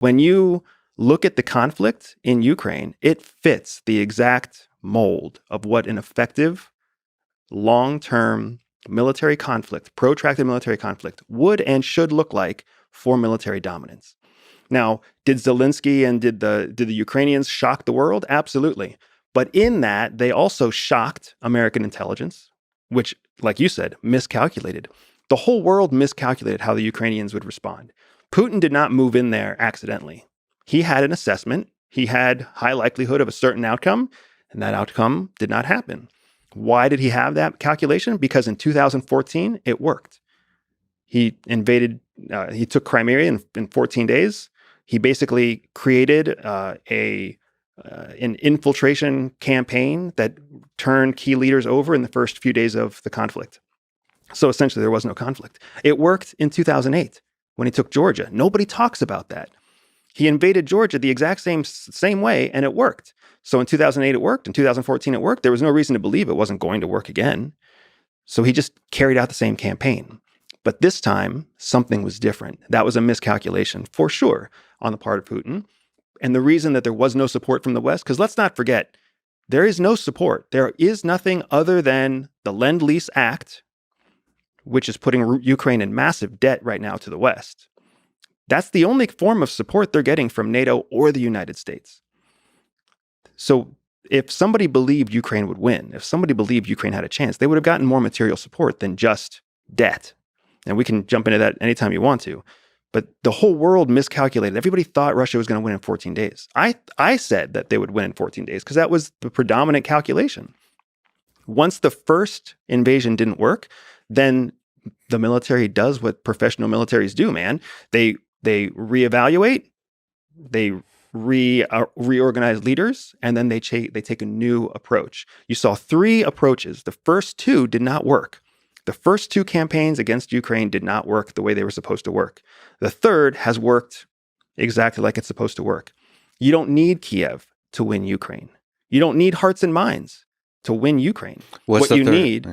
When you look at the conflict in Ukraine, it fits the exact mold of what an effective, long-term military conflict, protracted military conflict, would and should look like for military dominance. Now, did Zelensky and did the Ukrainians shock the world? Absolutely. But in that, they also shocked American intelligence, which, like you said, miscalculated. The whole world miscalculated how the Ukrainians would respond. Putin did not move in there accidentally. He had an assessment. He had high likelihood of a certain outcome, and that outcome did not happen. Why did he have that calculation? Because in 2014, it worked. He invaded, he took Crimea in 14 days. He basically created an infiltration campaign that turned key leaders over in the first few days of the conflict. So essentially, there was no conflict. It worked in 2008 when he took Georgia. Nobody talks about that. He invaded Georgia the exact same way, and it worked. So in 2008, it worked. In 2014, it worked. There was no reason to believe it wasn't going to work again. So he just carried out the same campaign. But this time, something was different. That was a miscalculation, for sure, on the part of Putin. And the reason that there was no support from the West, because let's not forget, there is no support. There is nothing other than the Lend-Lease Act, which is putting Ukraine in massive debt right now to the West. That's the only form of support they're getting from NATO or the United States. So if somebody believed Ukraine would win, if somebody believed Ukraine had a chance, they would have gotten more material support than just debt. And we can jump into that anytime you want to. But the whole world miscalculated. Everybody thought Russia was going to win in 14 days. I said that they would win in 14 days because that was the predominant calculation. Once the first invasion didn't work, then the military does what professional militaries do, man. They reevaluate, they reorganize leaders, and then they take a new approach. You saw 3 approaches. The first 2 did not work. The first 2 campaigns against Ukraine did not work the way they were supposed to work. The third has worked exactly like it's supposed to work. You don't need Kiev to win Ukraine. You don't need hearts and minds to win Ukraine. What you need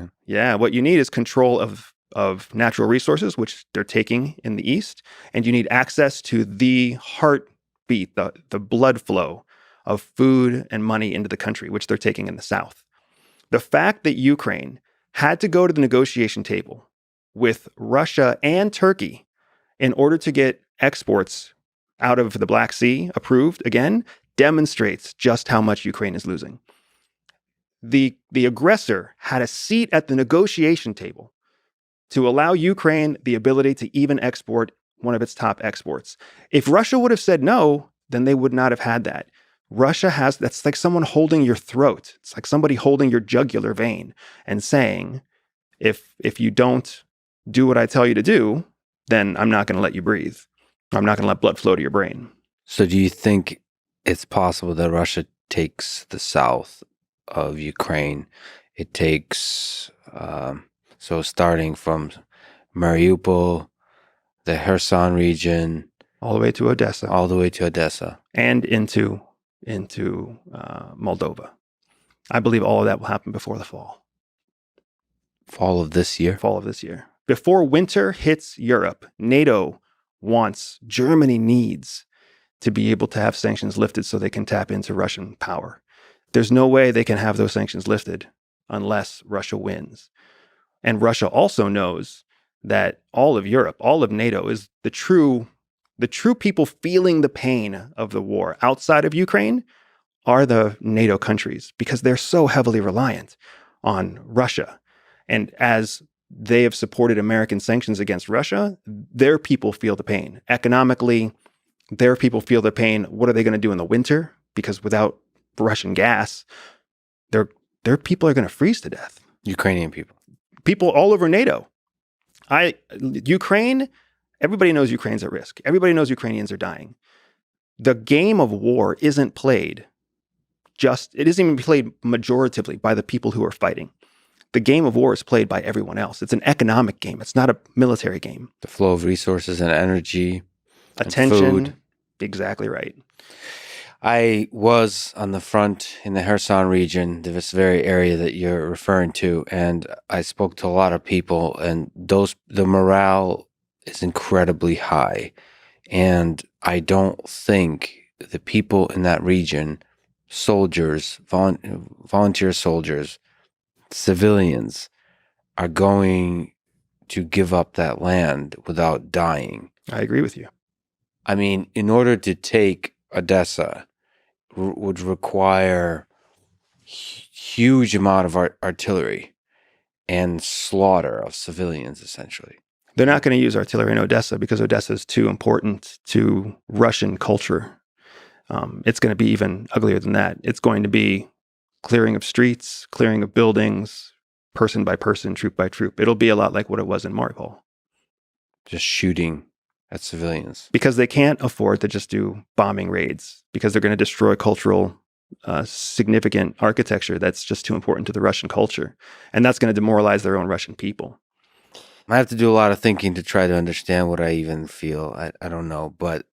is control of natural resources, which they're taking in the east, and you need access to the heartbeat, the blood flow of food and money into the country, which they're taking in the south. The fact that Ukraine had to go to the negotiation table with Russia and Turkey in order to get exports out of the Black Sea approved again demonstrates just how much Ukraine is losing. The aggressor had a seat at the negotiation table to allow Ukraine the ability to even export one of its top exports. If Russia would have said no, then they would not have had that. That's like someone holding your throat. It's like somebody holding your jugular vein and saying, if you don't do what I tell you to do, then I'm not going to let you breathe. I'm not going to let blood flow to your brain. So do you think it's possible that Russia takes the south of Ukraine? It takes, so starting from Mariupol, the Kherson region, all the way to Odessa. And into Moldova. I believe all of that will happen before the fall. Fall of this year? Fall of this year. Before winter hits Europe, NATO Germany needs to be able to have sanctions lifted so they can tap into Russian power. There's no way they can have those sanctions lifted unless Russia wins. And Russia also knows that all of Europe, all of NATO is the true people feeling the pain of the war outside of Ukraine are the NATO countries because they're so heavily reliant on Russia. And as they have supported American sanctions against Russia, their people feel the pain. Economically, their people feel the pain. What are they going to do in the winter? Because without Russian gas, their people are going to freeze to death. Ukrainian people. People all over NATO. Ukraine, everybody knows Ukraine's at risk. Everybody knows Ukrainians are dying. The game of war isn't played it isn't even played majoritively by the people who are fighting. The game of war is played by everyone else. It's an economic game. It's not a military game. The flow of resources and energy, attention. And food. Exactly right. I was on the front in the Kherson region, this very area that you're referring to, and I spoke to a lot of people, and the morale is incredibly high And I don't think the people in that region, soldiers, volunteer soldiers, civilians, are going to give up that land without dying. I agree with you. I mean, in order to take Odessa, would require huge amount of artillery and slaughter of civilians, essentially. They're not going to use artillery in Odessa because Odessa is too important to Russian culture. It's going to be even uglier than that. It's going to be clearing of streets, clearing of buildings, person by person, troop by troop. It'll be a lot like what it was in Mariupol. Just shooting at civilians. Because they can't afford to just do bombing raids, because they're going to destroy cultural, significant architecture that's just too important to the Russian culture. And that's going to demoralize their own Russian people. I have to do a lot of thinking to try to understand what I even feel. I don't know. But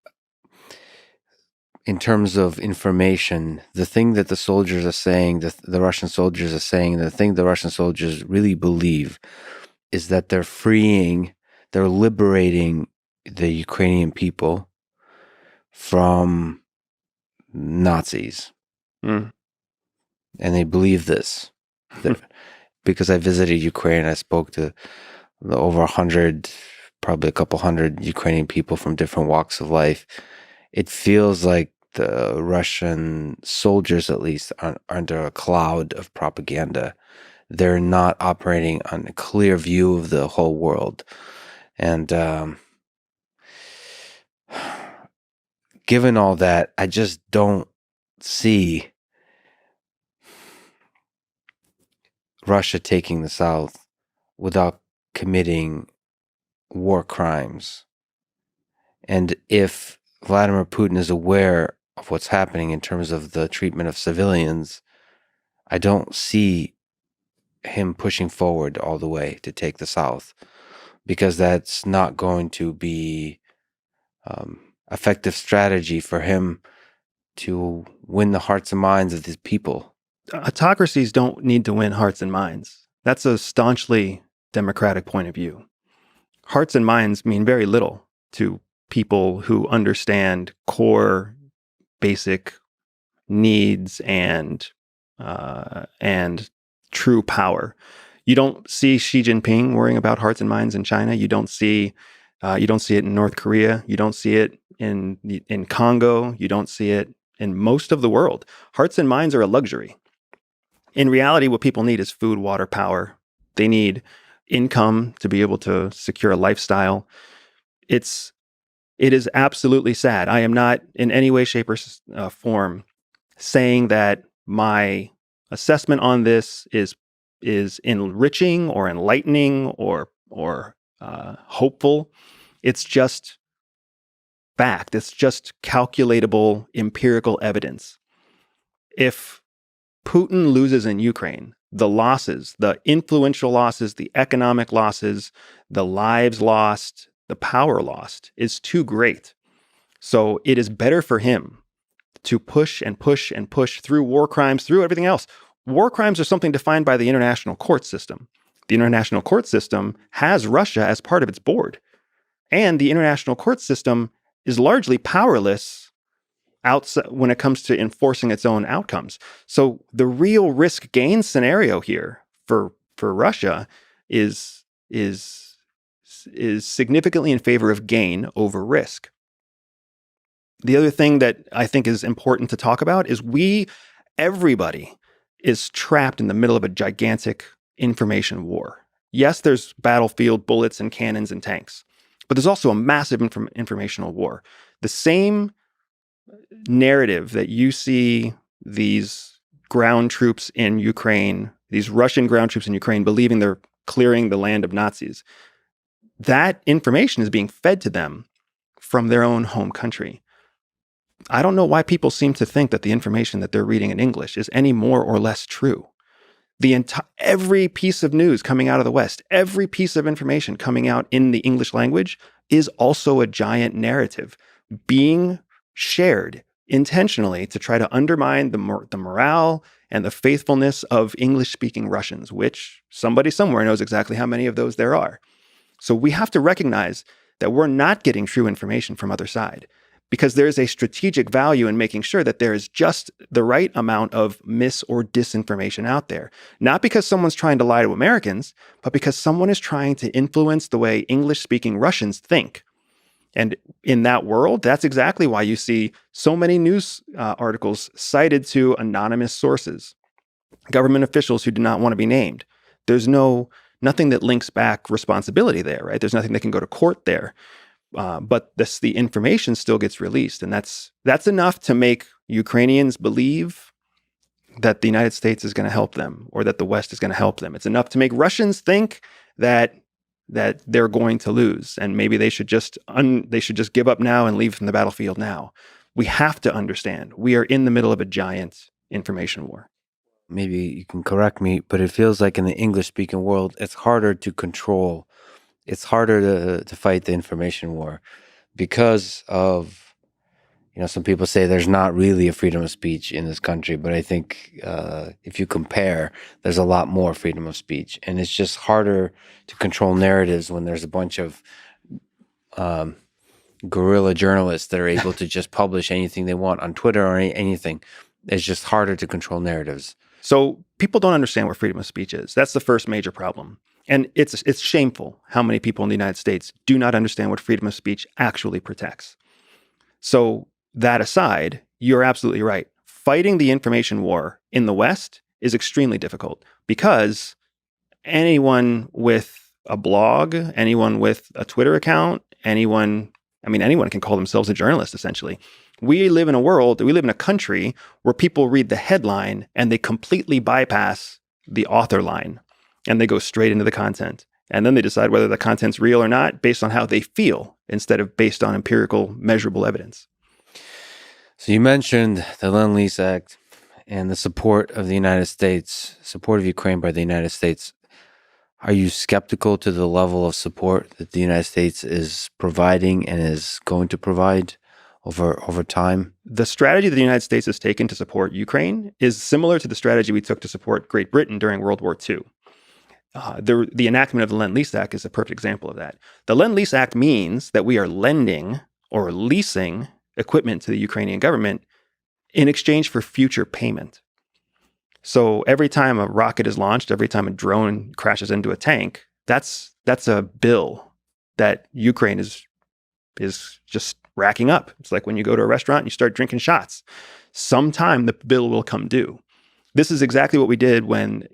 in terms of information, the thing that the soldiers are saying, the Russian soldiers are saying, the thing the Russian soldiers really believe is that they're liberating the Ukrainian people from Nazis. Mm. And they believe this. Because I visited Ukraine, I spoke to over 100, probably a couple hundred Ukrainian people from different walks of life. It feels like the Russian soldiers, at least, are under a cloud of propaganda. They're not operating on a clear view of the whole world. And given all that, I just don't see Russia taking the South without committing war crimes. And if Vladimir Putin is aware of what's happening in terms of the treatment of civilians, I don't see him pushing forward all the way to take the South, because that's not going to be effective strategy for him to win the hearts and minds of these people. Autocracies don't need to win hearts and minds. That's a staunchly democratic point of view. Hearts and minds mean very little to people who understand core, basic needs and true power. You don't see Xi Jinping worrying about hearts and minds in China. You don't see it in North Korea. You don't see it in Congo. You don't see it in most of the world. Hearts and minds are a luxury. In reality, what people need is food, water, power. They need income to be able to secure a lifestyle. It is absolutely sad. I am not in any way, shape, or form saying that my assessment on this is enriching or enlightening or hopeful. It's just fact. It's just calculatable empirical evidence. If Putin loses in Ukraine, the losses, the influential losses, the economic losses, the lives lost, the power lost is too great. So it is better for him to push and push and push through war crimes, through everything else. War crimes are something defined by the international court system. The international court system has Russia as part of its board. And the international court system is largely powerless outside when it comes to enforcing its own outcomes. So the real risk-gain scenario here for Russia is significantly in favor of gain over risk. The other thing that I think is important to talk about is everybody is trapped in the middle of a gigantic information war. Yes, there's battlefield bullets and cannons and tanks, but there's also a massive informational war. The same narrative that you see these ground troops in Ukraine, these Russian ground troops in Ukraine, believing they're clearing the land of Nazis, that information is being fed to them from their own home country. I don't know why people seem to think that the information that they're reading in English is any more or less true. Every piece of news coming out of the West, every piece of information coming out in the English language is also a giant narrative being shared intentionally to try to undermine the morale and the faithfulness of English-speaking Russians, which somebody somewhere knows exactly how many of those there are. So we have to recognize that we're not getting true information from other side, because there is a strategic value in making sure that there is just the right amount of mis or disinformation out there. Not because someone's trying to lie to Americans, but because someone is trying to influence the way English-speaking Russians think. And in that world, that's exactly why you see so many news articles cited to anonymous sources, government officials who do not want to be named. There's nothing that links back responsibility there, right? There's nothing that can go to court there. But the information still gets released, and that's enough to make Ukrainians believe that the United States is going to help them, or that the West is going to help them. It's enough to make Russians think that they're going to lose, and maybe they should just give up now and leave from the battlefield now. We have to understand we are in the middle of a giant information war. Maybe you can correct me, but it feels like in the English-speaking world, it's harder to control. It's harder to fight the information war because of, some people say there's not really a freedom of speech in this country, but I think if you compare, there's a lot more freedom of speech. And it's just harder to control narratives when there's a bunch of guerrilla journalists that are able to just publish anything they want on Twitter or anything. It's just harder to control narratives. So people don't understand what freedom of speech is. That's the first major problem. And it's shameful how many people in the United States do not understand what freedom of speech actually protects. So that aside, you're absolutely right. Fighting the information war in the West is extremely difficult because anyone with a blog, anyone with a Twitter account, anyone can call themselves a journalist, essentially. We live in a country where people read the headline and they completely bypass the author line. And they go straight into the content. And then they decide whether the content's real or not based on how they feel instead of based on empirical, measurable evidence. So you mentioned the Lend-Lease Act and the support of the United States, support of Ukraine by the United States. Are you skeptical to the level of support that the United States is providing and is going to provide over time? The strategy that the United States has taken to support Ukraine is similar to the strategy we took to support Great Britain during World War II. The enactment of the Lend-Lease Act is a perfect example of that. The Lend-Lease Act means that we are lending or leasing equipment to the Ukrainian government in exchange for future payment. So every time a rocket is launched, every time a drone crashes into a tank, that's a bill that Ukraine is just racking up. It's like when you go to a restaurant and you start drinking shots. Sometime the bill will come due. This is exactly what we did when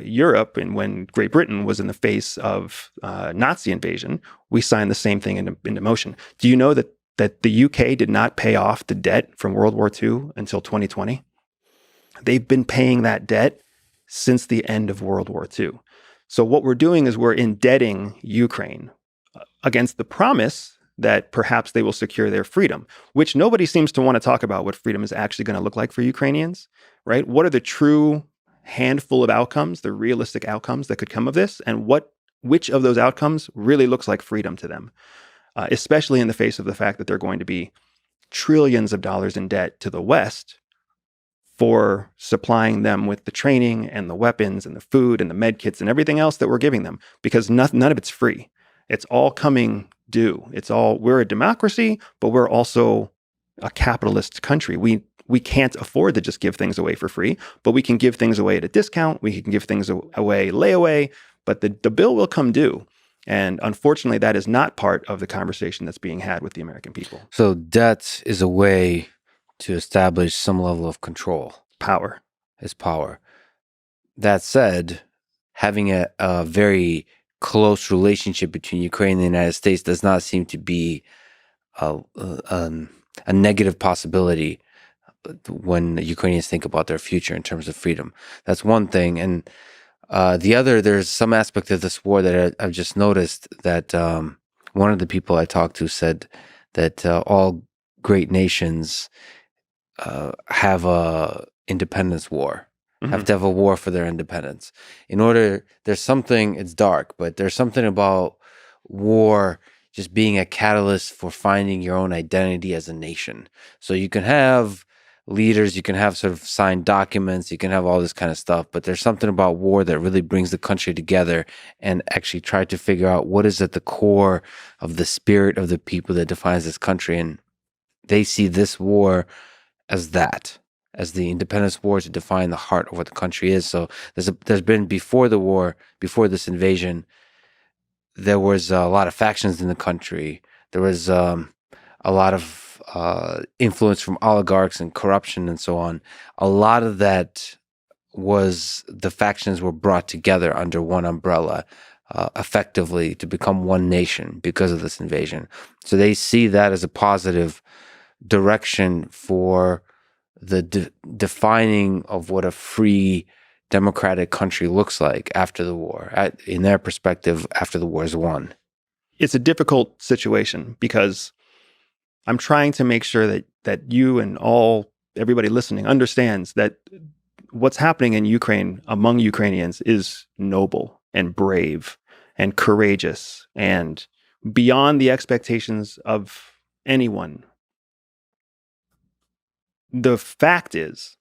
Europe and when Great Britain was in the face of Nazi invasion. We signed the same thing into motion. Do you know that the UK did not pay off the debt from World War II until 2020? They've been paying that debt since the end of World War II. So what we're doing is we're indebting Ukraine against the promise that perhaps they will secure their freedom, which nobody seems to want to talk about what freedom is actually going to look like for Ukrainians, right? What are the true handful of outcomes, the realistic outcomes that could come of this, and which of those outcomes really looks like freedom to them, especially in the face of the fact that they're going to be trillions of dollars in debt to the West for supplying them with the training and the weapons and the food and the med kits and everything else that we're giving them, because none of it's free. It's all coming due. We're a democracy, but we're also a capitalist country. We can't afford to just give things away for free, but we can give things away at a discount. We can give things away layaway, but the bill will come due. And unfortunately, that is not part of the conversation that's being had with the American people. So debt is a way to establish some level of control. Power. Is power. That said, having a very close relationship between Ukraine and the United States does not seem to be a negative possibility when the Ukrainians think about their future in terms of freedom. That's one thing. And the other, there's some aspect of this war that I've just noticed that one of the people I talked to said that all great nations have a independence war. Mm-hmm. Have to have a war for their independence. There's something, it's dark, but there's something about war just being a catalyst for finding your own identity as a nation. So you can have leaders, you can have sort of signed documents, you can have all this kind of stuff, but there's something about war that really brings the country together and actually try to figure out what is at the core of the spirit of the people that defines this country. And they see this war as that, as the independence war to define the heart of what the country is. So there's been before the war, before this invasion, there was a lot of factions in the country. There was a lot of influence from oligarchs and corruption and so on. A lot of that was the factions were brought together under one umbrella, effectively to become one nation because of this invasion. So they see that as a positive direction for the defining of what a free democratic country looks like after the war, in their perspective, after the war is won. It's a difficult situation because I'm trying to make sure that you and everybody listening understands that what's happening in Ukraine among Ukrainians is noble and brave and courageous and beyond the expectations of anyone. The fact is,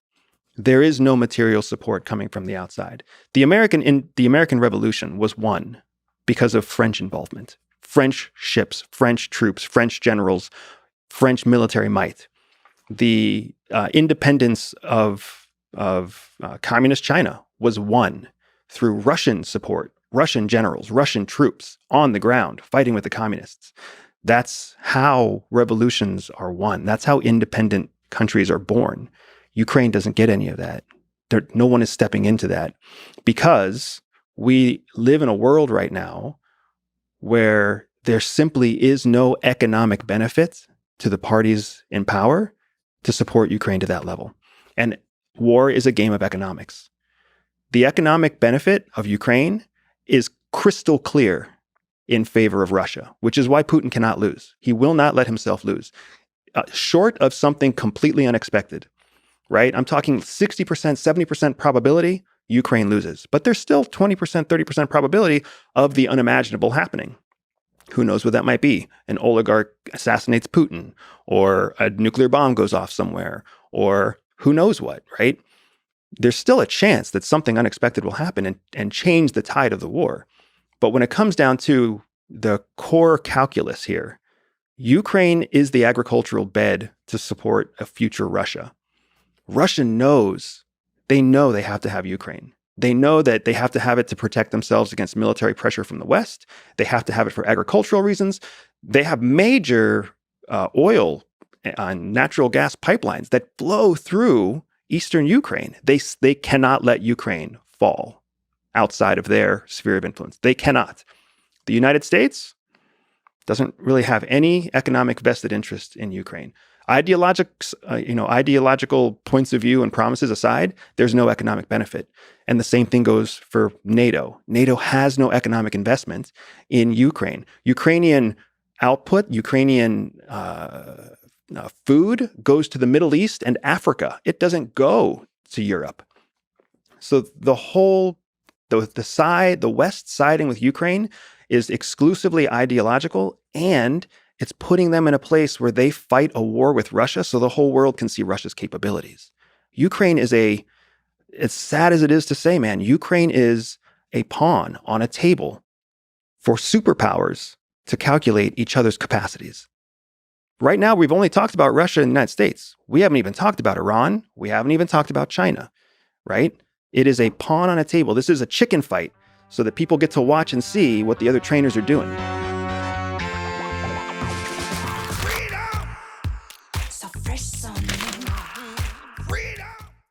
there is no material support coming from the outside. The American Revolution was won because of French involvement. French ships, French troops, French generals, French military might. The independence of communist China was won through Russian support, Russian generals, Russian troops on the ground fighting with the communists. That's how revolutions are won. That's how independent countries are born. Ukraine doesn't get any of that. No one is stepping into that because we live in a world right now where there simply is no economic benefit to the parties in power to support Ukraine to that level. And war is a game of economics. The economic benefit of Ukraine is crystal clear in favor of Russia, which is why Putin cannot lose. He will not let himself lose. Short of something completely unexpected, right? I'm talking 60%, 70% probability Ukraine loses. But there's still 20%, 30% probability of the unimaginable happening. Who knows what that might be? An oligarch assassinates Putin, or a nuclear bomb goes off somewhere, or who knows what, right? There's still a chance that something unexpected will happen and change the tide of the war. But when it comes down to the core calculus here, Ukraine is the agricultural bed to support a future Russia. Russia knows they have to have Ukraine. They know that they have to have it to protect themselves against military pressure from the West. They have to have it for agricultural reasons. They have major oil and natural gas pipelines that flow through eastern Ukraine. They cannot let Ukraine fall outside of their sphere of influence. They cannot. The United States doesn't really have any economic vested interest in Ukraine. Ideological points of view and promises aside, there's no economic benefit. And the same thing goes for NATO. NATO has no economic investment in Ukraine. Ukrainian output, Ukrainian food goes to the Middle East and Africa. It doesn't go to Europe. So the West siding with Ukraine is exclusively ideological, and it's putting them in a place where they fight a war with Russia so the whole world can see Russia's capabilities. Ukraine is as sad as it is to say, man, Ukraine is a pawn on a table for superpowers to calculate each other's capacities. Right now, we've only talked about Russia and the United States. We haven't even talked about Iran. We haven't even talked about China, right? It is a pawn on a table. This is a chicken fight so that people get to watch and see what the other trainers are doing.